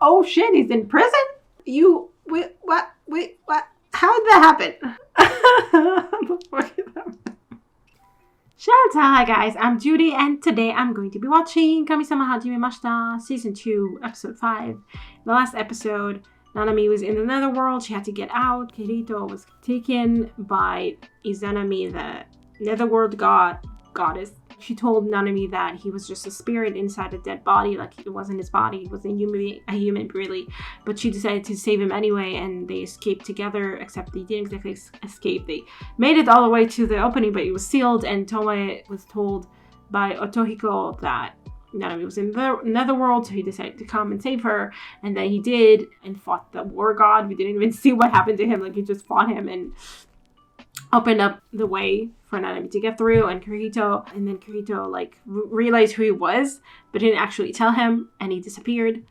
Oh shit, he's in prison? What? How did that happen? Hi guys, I'm Judy and today I'm going to be watching Kamisama Hajimemashita Season 2, Episode 5. The last episode, Nanami was in the netherworld, she had to get out. Kirito was taken by Izanami, the netherworld goddess. She told Nanami that he was just a spirit inside a dead body, like it wasn't his body, he wasn't a human really. But she decided to save him anyway, and they escaped together, except they didn't exactly escape. They made it all the way to the opening, but it was sealed, and Tomoe was told by Otohiko that Nanami was in the netherworld, so he decided to come and save her, and then he did, and fought the war god. We didn't even see what happened to him, like he just fought him and opened up the way for Nanami to get through, and then Kirito like realized who he was, but didn't actually tell him, and he disappeared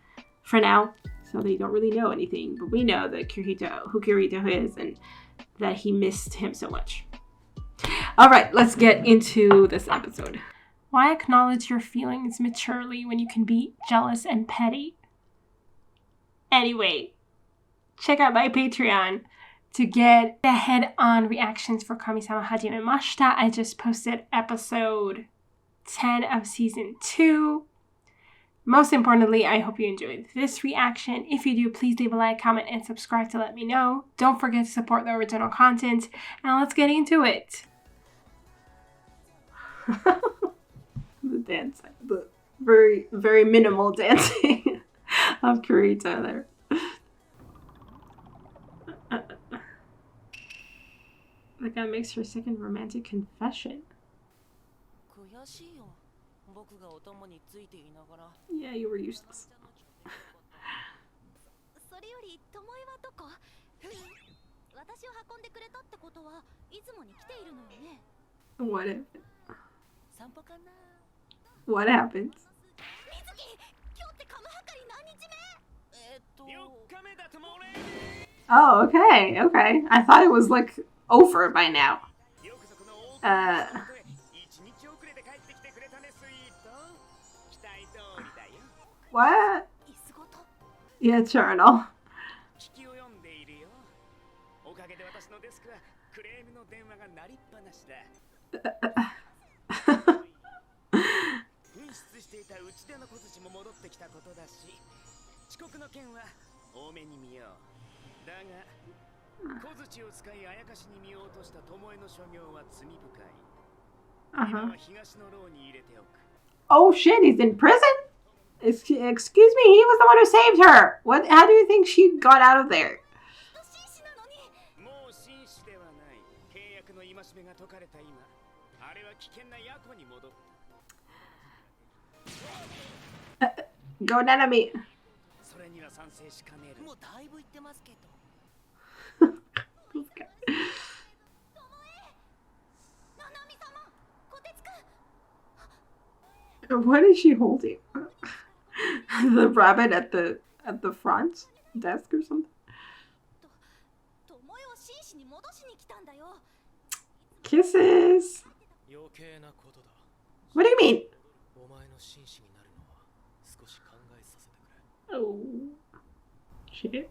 for now, so they don't really know anything, but we know that who Kirito is, and that he missed him so much. All right, let's get into this episode. Why acknowledge your feelings maturely when you can be jealous and petty? Anyway, check out my Patreon to get the head-on reactions for Kamisama Hajimemashita. I just posted episode 10 of season 2. Most importantly, I hope you enjoyed this reaction. If you do, please leave a like, comment, and subscribe to let me know. Don't forget to support the original content. Now let's get into it. The dancing, the very, very minimal dancing of Kirito there. The guy makes her second romantic confession. Yeah, you were useless. What if? What happens? Oh, okay. I thought it was like over by now. What? Yeah, journal. Oh shit, he's in prison? Excuse me, he was the one who saved her. What? How do you think she got out of there? Go nanami. What is she holding? The rabbit at the front desk or something? Kisses. What do you mean? Oh shit.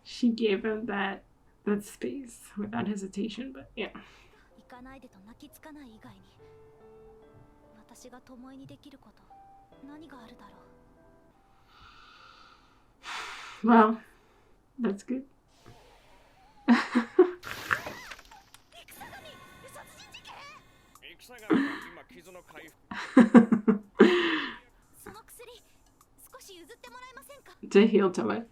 She gave him that space without hesitation, but yeah. Well, that's good. To heal Tomoe.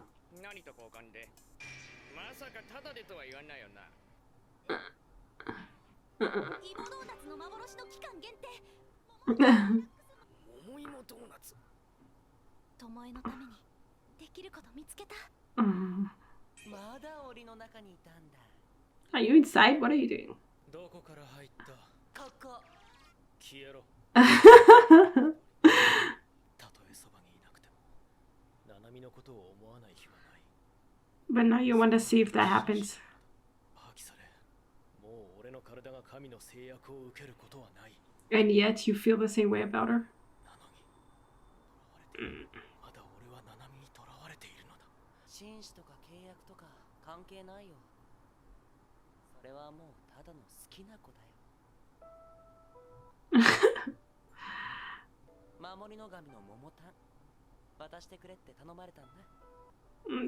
Are you inside? What are you doing? But now you want to see if that happens. And yet you feel the same way about her.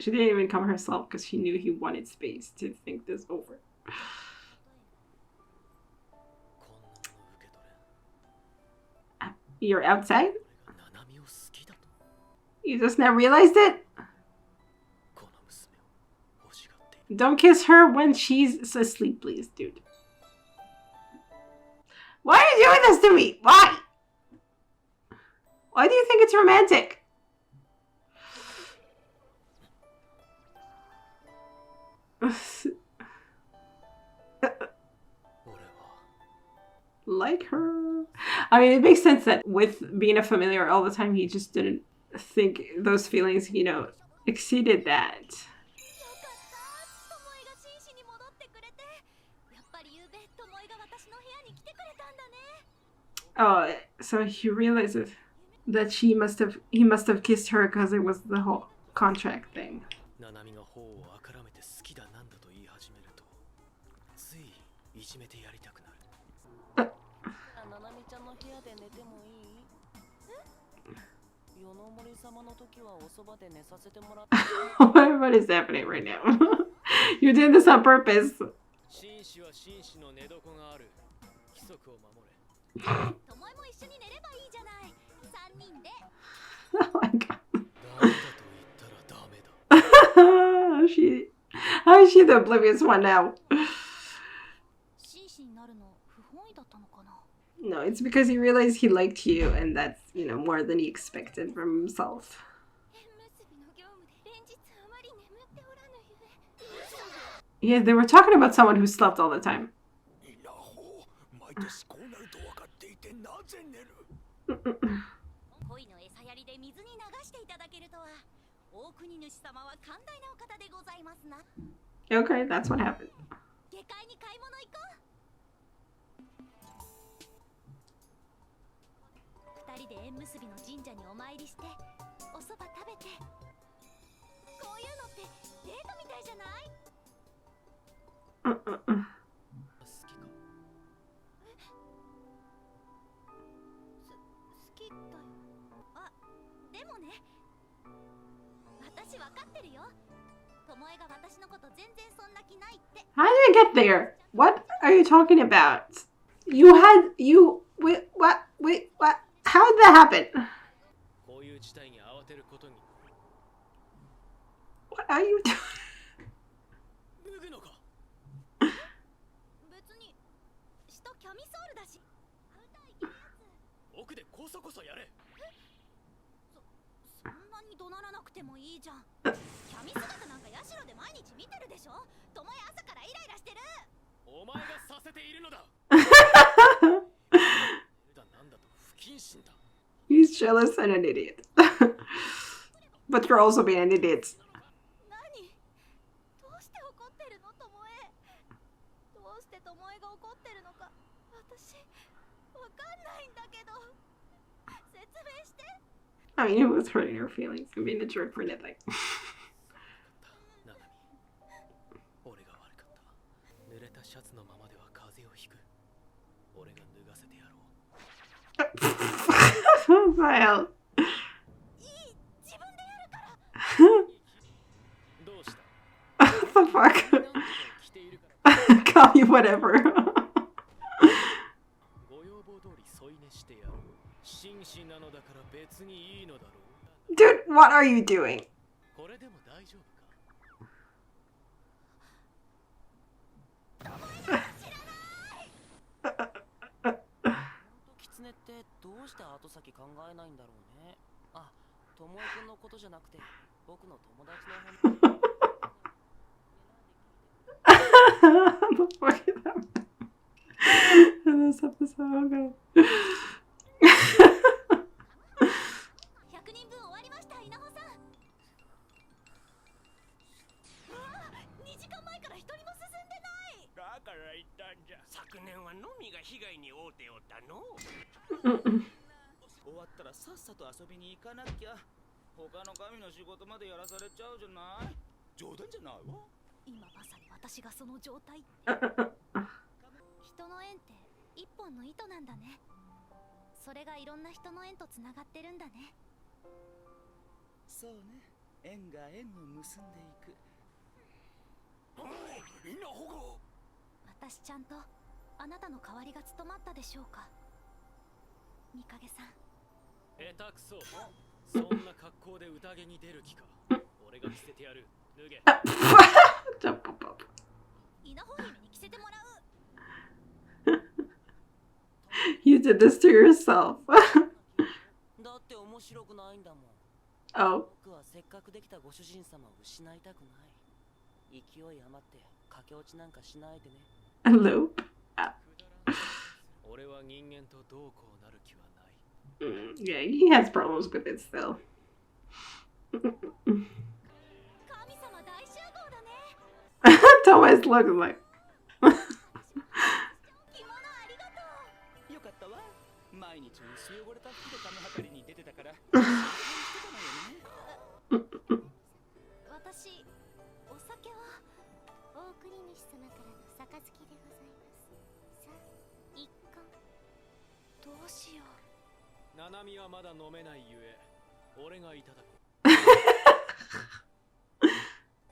She didn't even come herself because she knew he wanted space to think this over. You're outside? You just never realized it? Don't kiss her when she's asleep, please, dude. Why are you doing this to me? Why? Why do you think it's romantic? Like her. I mean, it makes sense that with being a familiar all the time, he just didn't think those feelings, you know, exceeded that. Oh, so he realizes that he must have kissed her because it was the whole contract thing. What is happening right now? You did this on purpose. Oh my god. How is she the oblivious one now? No, it's because he realized he liked you, and that's, you know, more than he expected from himself. Yeah, they were talking about someone who slept all the time. Okay, that's what happened. How did I get there? What are you talking about? Wait, what? How did that happen? What are you doing? He's jealous and an idiot. But you're also being an idiot. I mean, it was hurting her feelings and being a jerk for nothing. What the hell? What the fuck? Call you whatever. Dude, what are you doing? The fuck is that? In this episode, okay. わったらさっさと遊びに行かなきゃ。他の神の仕事までやらされちゃうじゃない。冗談じゃないわ。今まさに私がその状態。人の縁って一本の糸なんだね。それがいろんな人の縁とつながってるんだね。そうね。縁が縁を結んでいく。おい、みんな保護。私ちゃんとあなたの代わりが務まったでしょうか、mikageさん。下手くそ。そんな格好で宴に出る気か。俺が着せてやる。脱げ。稲穂姫に着せてもらう。You did this to yourself. だって面白くないんだもん。Oh. 僕はせっかくできたご主人様を失いたくない。勢い余って駆け落ちなんかしないでね。A loop. 俺は人間とどうこうなる気はない。Yeah, he has problems with it still. 神様大集合だね。Tomoe's looking like. 着物ありがとう。よかったわ。毎日薄汚れた服で髪はかりに出てたから。私、お酒は大国主様からの杯でございます。さあ、一貫。どうしよう。ナナミはまだ飲めないゆえ、俺がいただこう。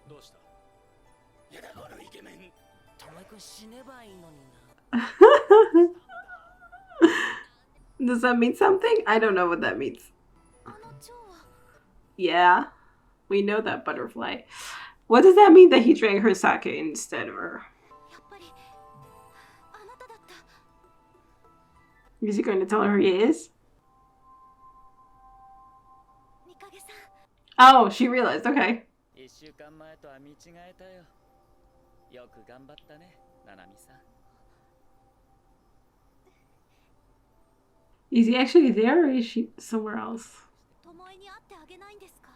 どうした？やだこのイケメン。Tomoe君死ねばいいのにな。Does that mean something? I don't know what that means. あの蝶は。Yeah, we know that butterfly. What does that mean that he drank her sake instead of her? やっぱりあなただった。Is he going to tell her he is? mikageさん。 Oh, she realized. Okay. 1週間前とは見違えたよ。よく頑張ったね、ナナミさん。Is he actually there or is she somewhere else? 巴に会ってあげないんですか。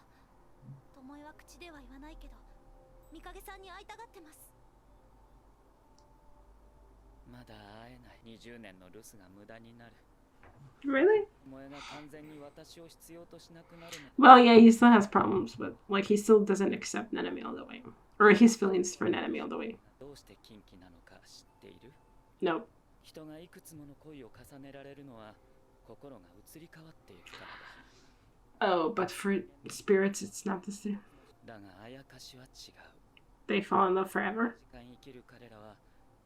巴は口では言わないけど、mikageさんに会いたがってます。まだ会えない20年の留守が無駄になる。Really? 巴が完全に私を必要としなくなるの。Well, yeah, he still has problems, but like he still doesn't accept Nanami all the way, or his feelings for Nanami all the way. どうして禁忌なのか知っている？ No. 人がいくつもの恋を重ねられるのは心が移り変わっていくからだ。 Oh, but for spirits, it's not the same. だがあやかしは違う。 They fall in love forever. 時間生きる彼らは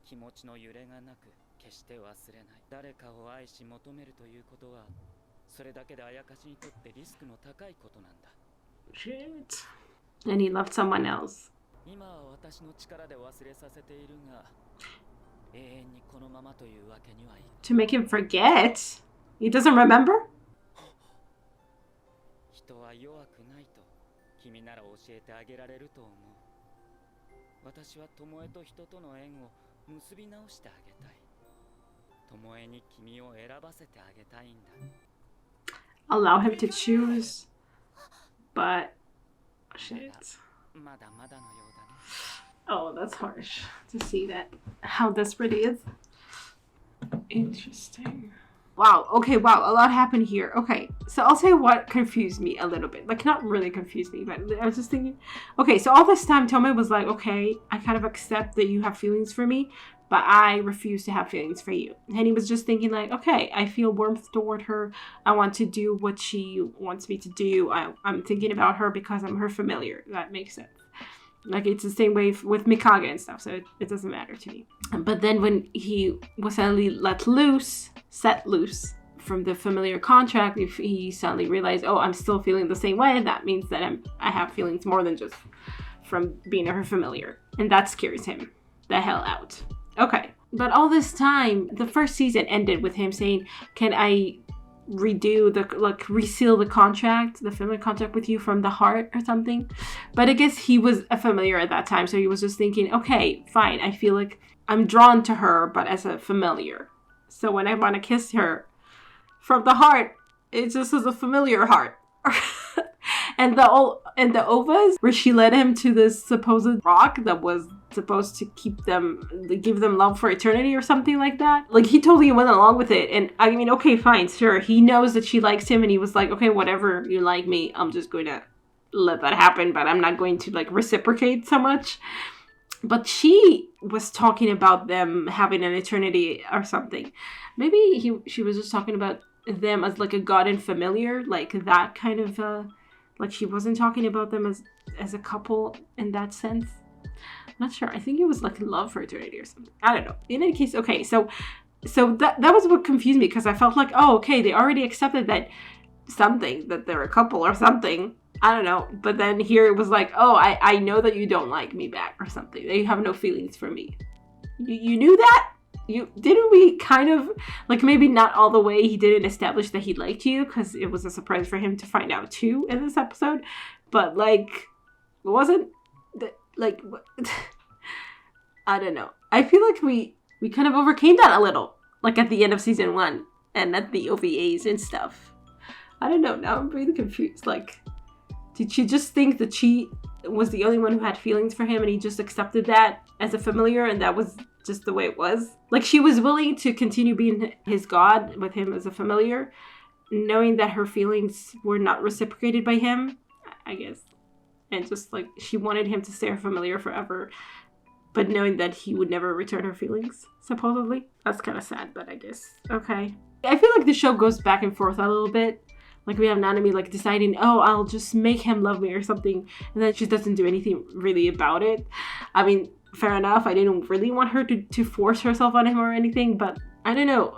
気持ちの揺れがなく決して忘れない。誰かを愛し求めるということはそれだけであやかしにとってリスクの高いことなんだ。 Shit. And he loved someone else. 今は私の力で忘れさせているが永遠にこのままというわけにはいかない。 To make him forget? He doesn't remember? 人は弱くないと君なら教えてあげられると思う。私は巴と人との縁を結び直してあげたい。巴に君を選ばせてあげたいんだ。 Allow him to choose. But shit. まだまだのようだね。 Oh, that's harsh to see that how desperate he is. Interesting. Wow, okay, wow, a lot happened here. Okay, so I'll say what confused me a little bit. Like, not really confused me, but I was just thinking, okay, so all this time Tomoe was like, okay, I kind of accept that you have feelings for me, but I refuse to have feelings for you. And he was just thinking like, okay, I feel warmth toward her. I want to do what she wants me to do. I'm thinking about her because I'm her familiar. That makes sense. Like, it's the same way with mikage and stuff, so it doesn't matter to me. But then when he was suddenly set loose from the familiar contract, if he suddenly realized, oh, I'm still feeling the same way, that means that I have feelings more than just from being her familiar. And that scares him the hell out. Okay. But all this time, the first season ended with him saying, can I reseal the contract, the familiar contract with you from the heart or something? But I guess he was a familiar at that time, so he was just thinking, okay, fine, I feel like I'm drawn to her, but as a familiar. So when I want to kiss her from the heart, it's just as a familiar heart. And the ovas, where she led him to this supposed rock that was supposed to give them love for eternity or something like that. Like, he totally went along with it. And I mean, okay, fine, sure. He knows that she likes him and he was like, okay, whatever, you like me, I'm just going to let that happen, but I'm not going to like reciprocate so much. But she was talking about them having an eternity or something. Maybe she was just talking about them as like a god and familiar, like that kind of like she wasn't talking about them as a couple in that sense. I'm not sure. I think it was like love for eternity or something. I don't know. In any case, okay, so that was what confused me, because I felt like, oh, okay, they already accepted that they're a couple or something. I don't know. But then here it was like, oh, I know that you don't like me back or something. That you have no feelings for me. You knew that? Didn't we kind of, like, maybe not all the way, he didn't establish that he liked you, because it was a surprise for him to find out too in this episode. But like, wasn't like, I don't know. I feel like we kind of overcame that a little, like at the end of season 1 and at the OVAs and stuff. I don't know. Now I'm really confused. Like, did she just think that she was the only one who had feelings for him and he just accepted that as a familiar and that was just the way it was? Like, she was willing to continue being his god with him as a familiar, knowing that her feelings were not reciprocated by him, I guess. And just like, she wanted him to stay her familiar forever, but knowing that he would never return her feelings, supposedly. That's kind of sad, but I guess. Okay. I feel like the show goes back and forth a little bit. Like, we have Nanami, like, deciding, oh, I'll just make him love me or something. And then she doesn't do anything really about it. I mean, fair enough. I didn't really want her to force herself on him or anything. But I don't know.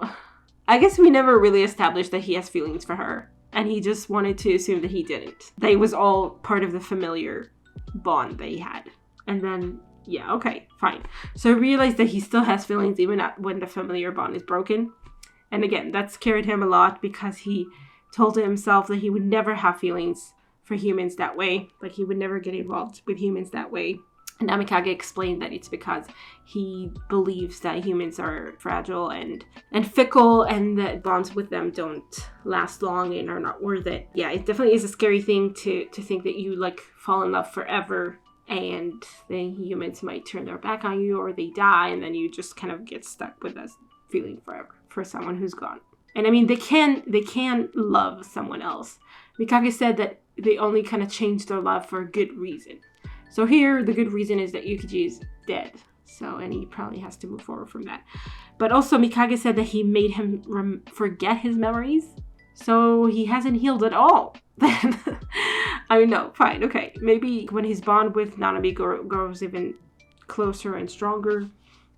I guess we never really established that he has feelings for her. And he just wanted to assume that he didn't. That it was all part of the familiar bond that he had. And then, yeah, okay, fine. So I realized that he still has feelings even when the familiar bond is broken. And again, that scared him a lot because he told himself that he would never have feelings for humans that way. Like, he would never get involved with humans that way. And Mikage explained that it's because he believes that humans are fragile and fickle, and that bonds with them don't last long and are not worth it. Yeah, it definitely is a scary thing to think that you, like, fall in love forever and then humans might turn their back on you or they die, and then you just kind of get stuck with that feeling forever for someone who's gone. And I mean, they can love someone else. Mikage said that they only kind of changed their love for a good reason. So here, the good reason is that Yukiji is dead. So, and he probably has to move forward from that. But also, Mikage said that he made him forget his memories. So he hasn't healed at all. Then, I mean, no, fine, okay. Maybe when his bond with Nanami grows even closer and stronger,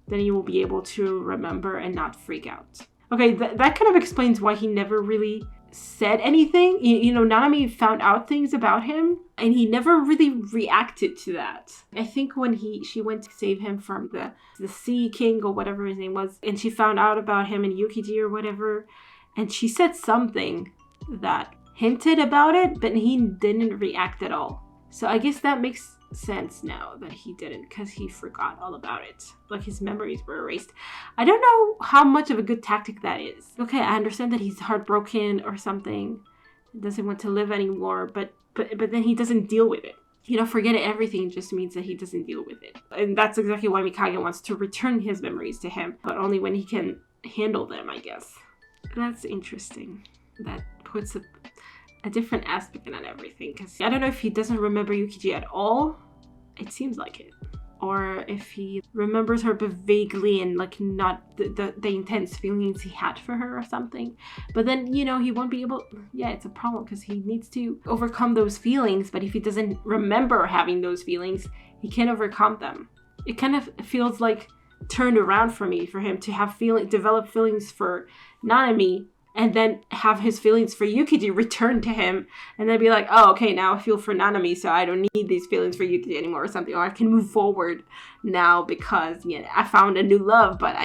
then he will be able to remember and not freak out. Okay, that kind of explains why he never really said anything. You know, Nanami found out things about him, and he never really reacted to that. I think when she went to save him from the Sea King or whatever his name was, and she found out about him and Yukiji or whatever, and she said something that hinted about it, but he didn't react at all. So I guess that makes sense now that he didn't, because he forgot all about it. Like, his memories were erased. I don't know how much of a good tactic that is. Okay, I understand that he's heartbroken or something, doesn't want to live anymore, but then he doesn't deal with it. You know, forget everything just means that he doesn't deal with it. And that's exactly why Mikage wants to return his memories to him, but only when he can handle them, I guess. That's interesting. That puts a different aspect on everything, because I don't know if he doesn't remember Yukiji at all. It seems like it. Or if he remembers her but vaguely and like not the intense feelings he had for her or something. But then, you know, he won't be able... Yeah, it's a problem because he needs to overcome those feelings. But if he doesn't remember having those feelings, he can't overcome them. It kind of feels like turned around for him to have develop feelings for Nanami, and then have his feelings for Yukiji return to him, and then be like, oh, okay, now I feel for Nanami, so I don't need these feelings for Yukiji anymore or something, or I can move forward now because, you know, I found a new love, but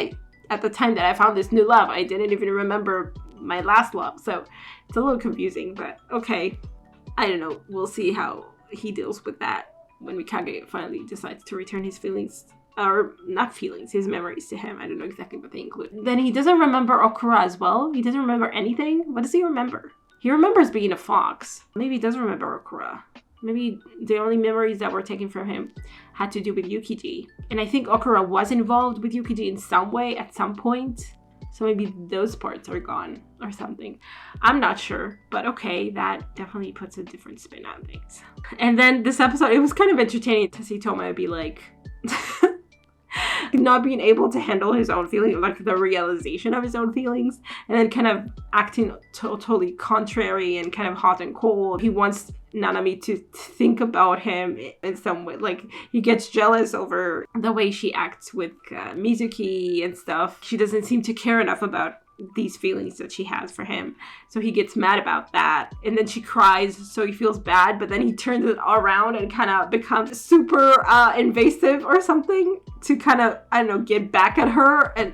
at the time that I found this new love, I didn't even remember my last love, so it's a little confusing, but okay. I don't know, we'll see how he deals with that when Mikage finally decides to return his feelings, or not feelings, his memories to him. I don't know exactly what they include. Then he doesn't remember Akura as well. He doesn't remember anything. What does he remember? He remembers being a fox. Maybe he doesn't remember Akura. Maybe the only memories that were taken from him had to do with yukiji. And I think Akura was involved with yukiji in some way at some point. So maybe those parts are gone or something. I'm not sure, but okay, that definitely puts a different spin on things. And then this episode, it was kind of entertaining to see Tomoe be like, not being able to handle his own feelings, like the realization of his own feelings, and then kind of acting totally contrary and kind of hot and cold. He wants Nanami to think about him in some way. Like, he gets jealous over the way she acts with Mizuki and stuff. She doesn't seem to care enough about these feelings that she has for him. So he gets mad about that. And then she cries, so he feels bad, but then he turns it all around and kind of becomes super invasive or something to kind of, I don't know, get back at her. And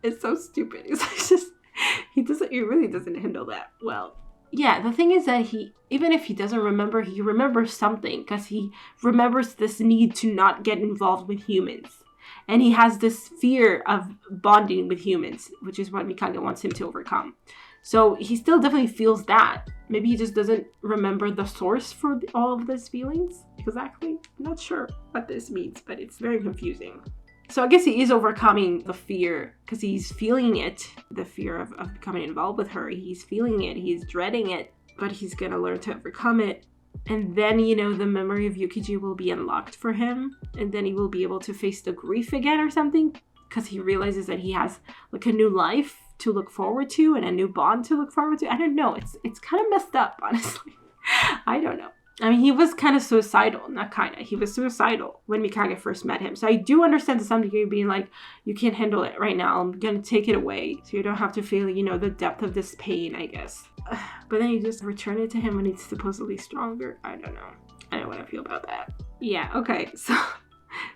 it's so stupid. It's just, he really doesn't handle that well. Yeah, the thing is that even if he doesn't remember, he remembers something, because he remembers this need to not get involved with humans. And he has this fear of bonding with humans, which is what Mikage wants him to overcome. So he still definitely feels that. Maybe he just doesn't remember the source for all of these feelings. Exactly. I'm not sure what this means, but it's very confusing. So I guess he is overcoming the fear, because he's feeling it. The fear of becoming involved with her. He's feeling it. He's dreading it. But he's going to learn to overcome it. And then, you know, the memory of yukiji will be unlocked for him. And then he will be able to face the grief again or something. Because he realizes that he has like a new life to look forward to and a new bond to look forward to. I don't know. It's kind of messed up, honestly. I don't know. I mean, he was kind of suicidal. Not kind of. He was suicidal when Mikage first met him. So I do understand to some degree being like, you can't handle it right now. I'm going to take it away. So you don't have to feel, you know, the depth of this pain, I guess. But then you just return it to him when he's supposedly stronger. I don't know. I don't know what I feel about that. Yeah, okay. So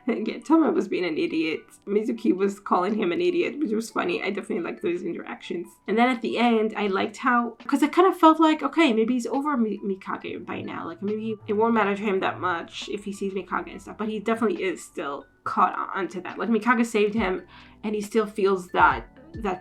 again, Tomoe was being an idiot. Mizuki was calling him an idiot, which was funny. I definitely liked those interactions. And then at the end, I liked how, because it kind of felt like, okay, maybe he's over Mikage by now. Like, maybe it won't matter to him that much if he sees Mikage and stuff. But he definitely is still caught onto that. Like, Mikage saved him, and he still feels that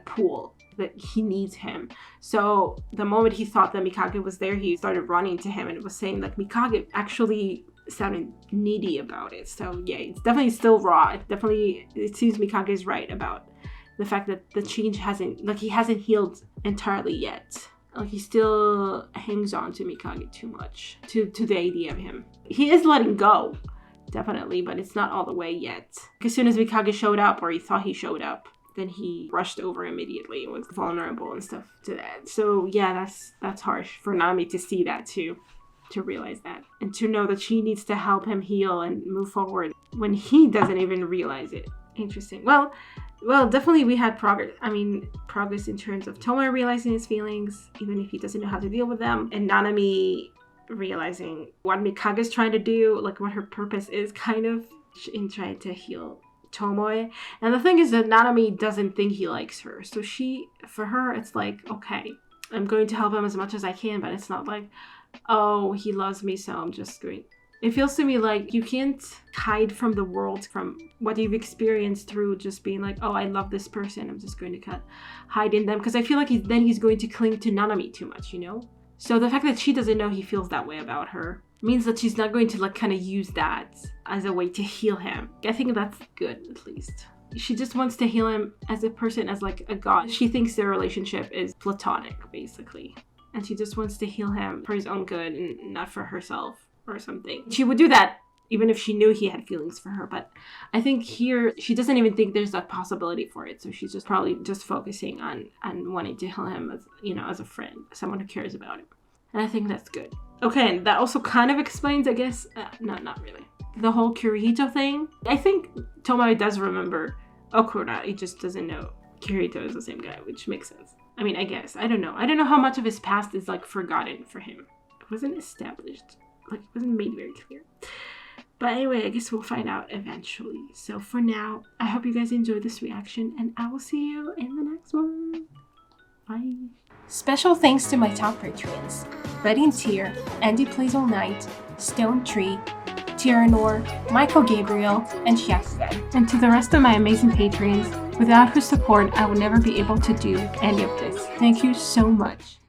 pull, that he needs him. So the moment he thought that Mikage was there, he started running to him and was saying, like, Mikage actually sounded needy about it. So yeah, it's definitely still raw. It seems Mikage is right about the fact that the change he hasn't healed entirely yet. Like, he still hangs on to Mikage too much, to the idea of him. He is letting go, definitely, but it's not all the way yet. As soon as Mikage showed up, or he thought he showed up, then he rushed over immediately and was vulnerable and stuff to that. So yeah, that's harsh for Nanami to see that too, to realize that, and to know that she needs to help him heal and move forward when he doesn't even realize it. Interesting. Well, definitely we had progress. I mean, progress in terms of Tomoe realizing his feelings, even if he doesn't know how to deal with them, and Nanami realizing what Mikage is trying to do, like what her purpose is, kind of, in trying to heal Tomoe. And the thing is that Nanami doesn't think he likes her. So for her, it's like, okay, I'm going to help him as much as I can, but it's not like, oh, he loves me, so I'm just going. It feels to me like you can't hide from the world, from what you've experienced through just being like, oh, I love this person, I'm just going to hide in them. Because I feel like then he's going to cling to Nanami too much, you know? So the fact that she doesn't know he feels that way about her means that she's not going to like kind of use that as a way to heal him. I think that's good, at least. She just wants to heal him as a person, as like a god. She thinks their relationship is platonic, basically. And she just wants to heal him for his own good and not for herself or something. She would do that even if she knew he had feelings for her. But I think here, she doesn't even think there's that possibility for it. So she's just probably just focusing on wanting to heal him as, you know, as a friend, someone who cares about him. And I think that's good. Okay, and that also kind of explains, I guess, no, not really, the whole Kirihito thing. I think Tomoe does remember Akura. He just doesn't know Kirihito is the same guy, which makes sense. I mean, I guess. I don't know. I don't know how much of his past is, like, forgotten for him. It wasn't established. Like, it wasn't made very clear. But anyway, I guess we'll find out eventually. So for now, I hope you guys enjoyed this reaction, and I will see you in the next one. Bye. Special thanks to my top patrons: Betty and Tier, Andy Plays All Night, Stone Tree, Tyrannor, Michael Gabriel, and Shakugan. And to the rest of my amazing patrons, without whose support, I would never be able to do any of this. Thank you so much.